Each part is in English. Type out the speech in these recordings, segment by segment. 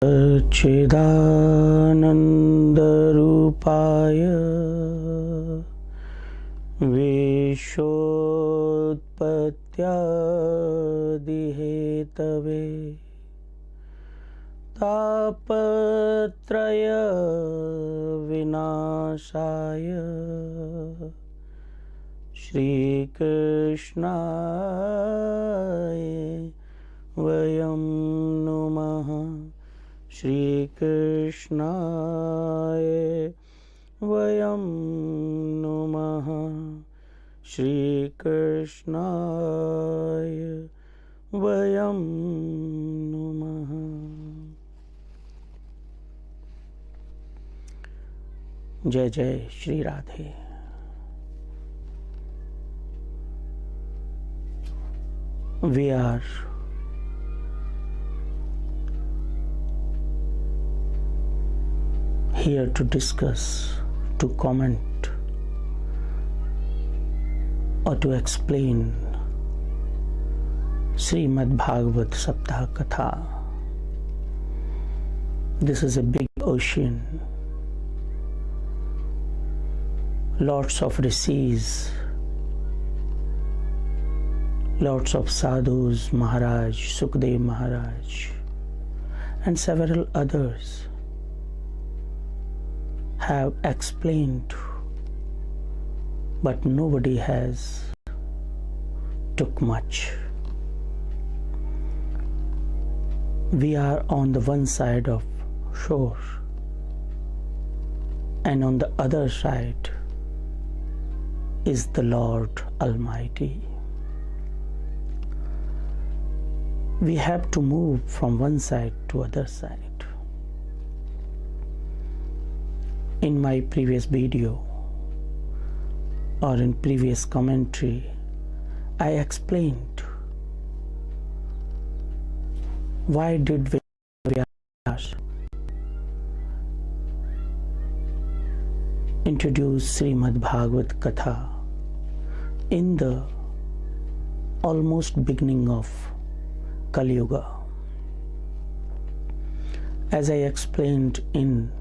चिदानन्दरूपाय विश्वोत्पत्त्यादिहेतवे तापत्रय विनाशाय श्रीकृष्णाय वयं नुमः। श्रीकृष्णाय वयं नुमः। श्रीकृष्णाय वयं नुमः। जय जय Shri Radhe. We are here to discuss, to comment, or to explain Shrimad Bhagwat Saptah Katha. This is a big ocean. Lots of rishis, lots of sadhus, Maharaj, Sukdev Maharaj, and several others have explained, but nobody has took much. We are on the one side of shore, and on the other side is the Lord Almighty. We have to move from one side to other side. In my previous video or in previous commentary, I explained why did Vyas introduce Shrimad Bhagwat Katha in the almost beginning of Kali Yuga. As I explained in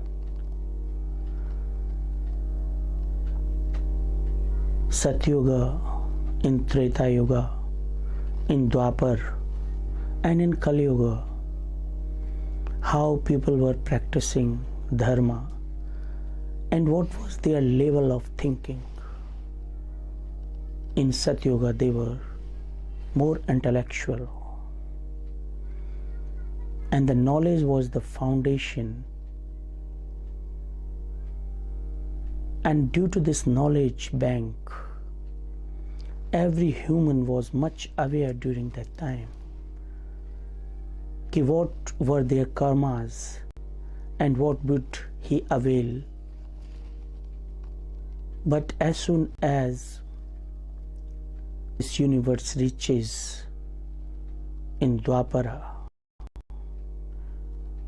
Satyuga, in Treta Yuga, in Dwapar, and in Kali Yuga, how people were practicing dharma and what was their level of thinking. In Satyuga, they were more intellectual, and the knowledge was the foundation. And due to this knowledge bank, every human was much aware during that time कि what were their karmas and what would he avail. But as soon as this universe reaches in Dwapara,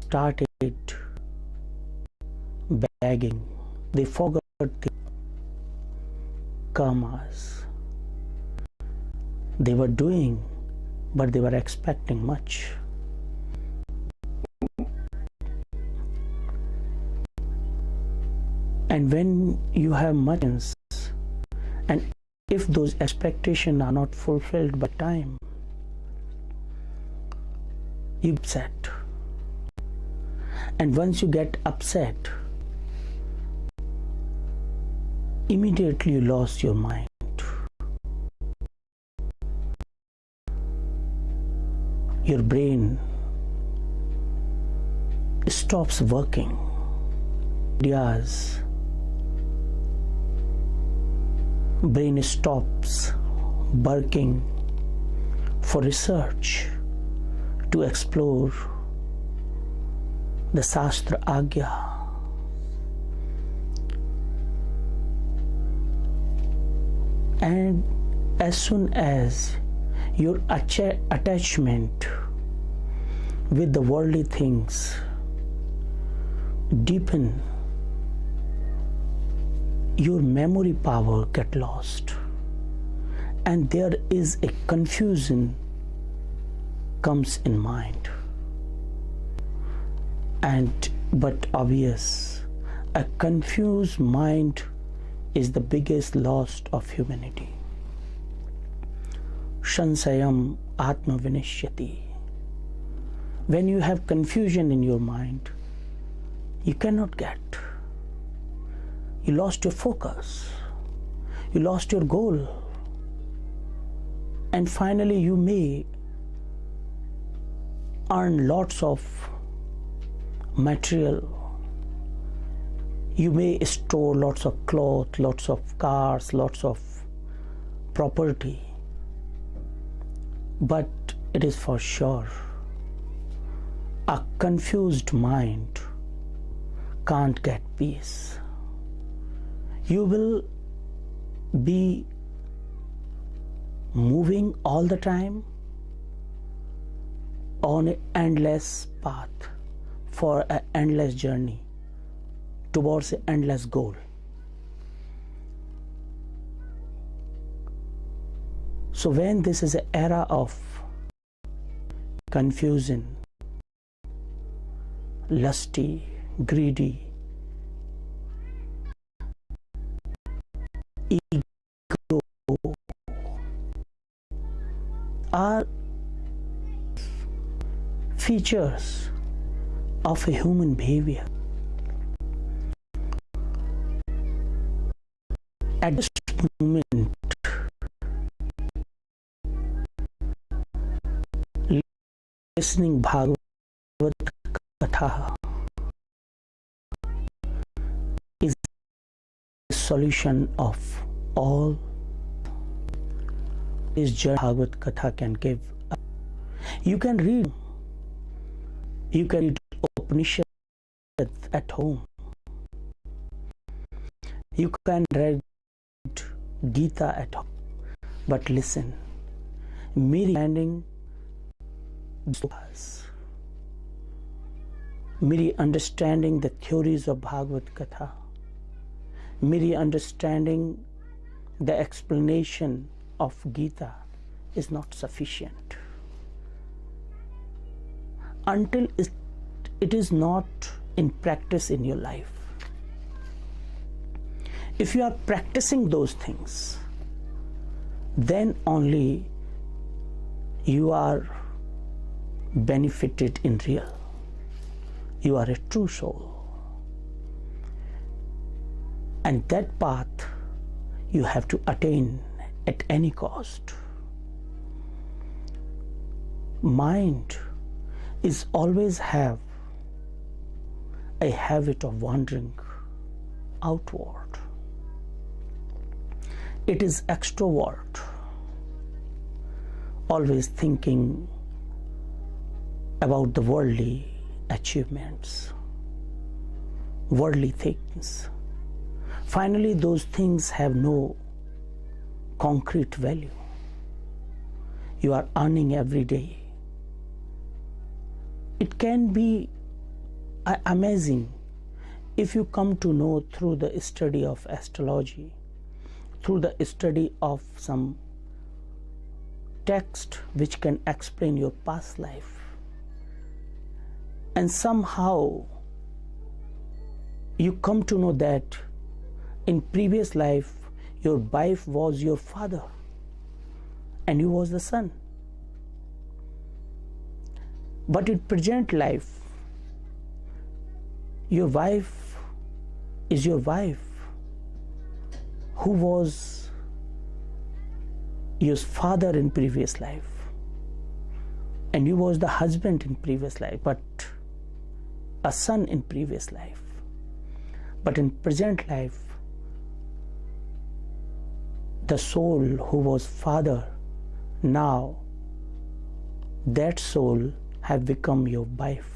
started begging, they forgot the karmas they were doing, but they were expecting much. And when you have much, and if those expectations are not fulfilled by time, you upset. And once you get upset, immediately you lost your mind. Your brain stops working. Ideas, brain stops working for research to explore the Shastra Agya. And as soon as your attachment with the worldly things deepen, your memory power get lost, and there is a confusion comes in mind. But obvious, a confused mind is the biggest loss of humanity. Shansayam atma vinishyati. When you have confusion in your mind, you cannot get. You lost your focus. You lost your goal. And finally you may earn lots of material. You may store lots of clothes, lots of cars, lots of property. But it is for sure, a confused mind can't get peace. You will be moving all the time on an endless path for an endless journey towards an endless goal. So when this is an era of confusion, lusty, greedy, ego are features of a human behavior. At this moment, listening Bhagwat Katha is the solution of all. This journey Bhagwat Katha can give. You can read Upanishad at home. You can read Gita at home. But listen, mere understanding the theories of Bhagavad Katha, mere understanding the explanation of Gita is not sufficient until it is not in practice in your life. If you are practicing those things, then only you are benefited in real. You are a true soul. And that path you have to attain at any cost. Mind is always have a habit of wandering outward. It is extrovert, always thinking about the worldly achievements, worldly things. Finally, those things have no concrete value. You are earning every day. It can be amazing if you come to know through the study of astrology, through the study of some text which can explain your past life, and somehow you come to know that in previous life your wife was your father and you was the son. But in present life, your wife is your wife who was your father in previous life, and you was the husband in previous life, but a son in previous life. But in present life, the soul who was father, now that soul have become your wife.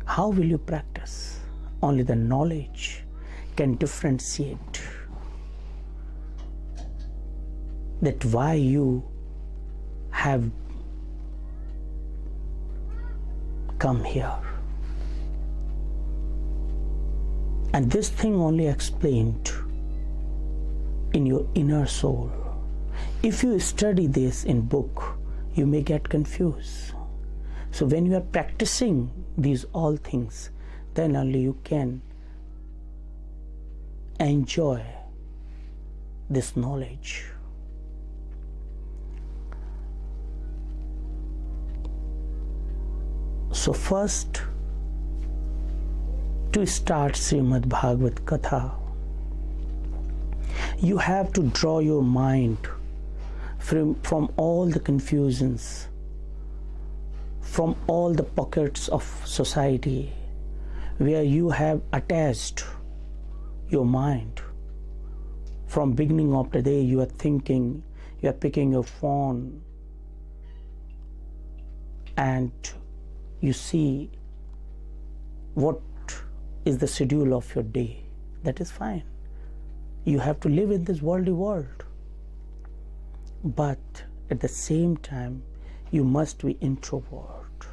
How will you practice? Only the knowledge can differentiate that why you have come here. And this thing only explained in your inner soul. If you study this in book, you may get confused. So when you are practicing these all things, then only you can enjoy this knowledge. So first, to start Shrimad Bhagwat Katha, you have to draw your mind from all the confusions, from all the pockets of society where you have attached your mind. From beginning of the day you are thinking, you are picking your phone and you see what is the schedule of your day. That is fine. You have to live in this worldly world. But at the same time, you must be introvert.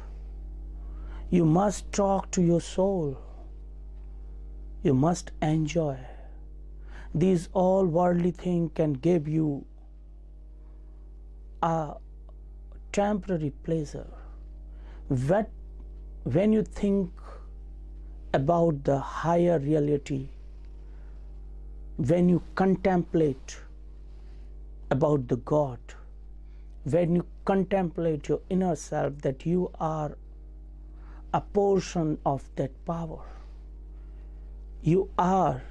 You must talk to your soul. You must enjoy. These all worldly things can give you a temporary pleasure. But when you think about the higher reality, when you contemplate about the God, when you contemplate your inner self, that you are a portion of that power, you are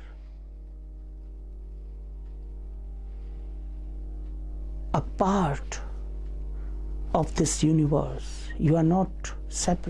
a part of this universe, you are not separate.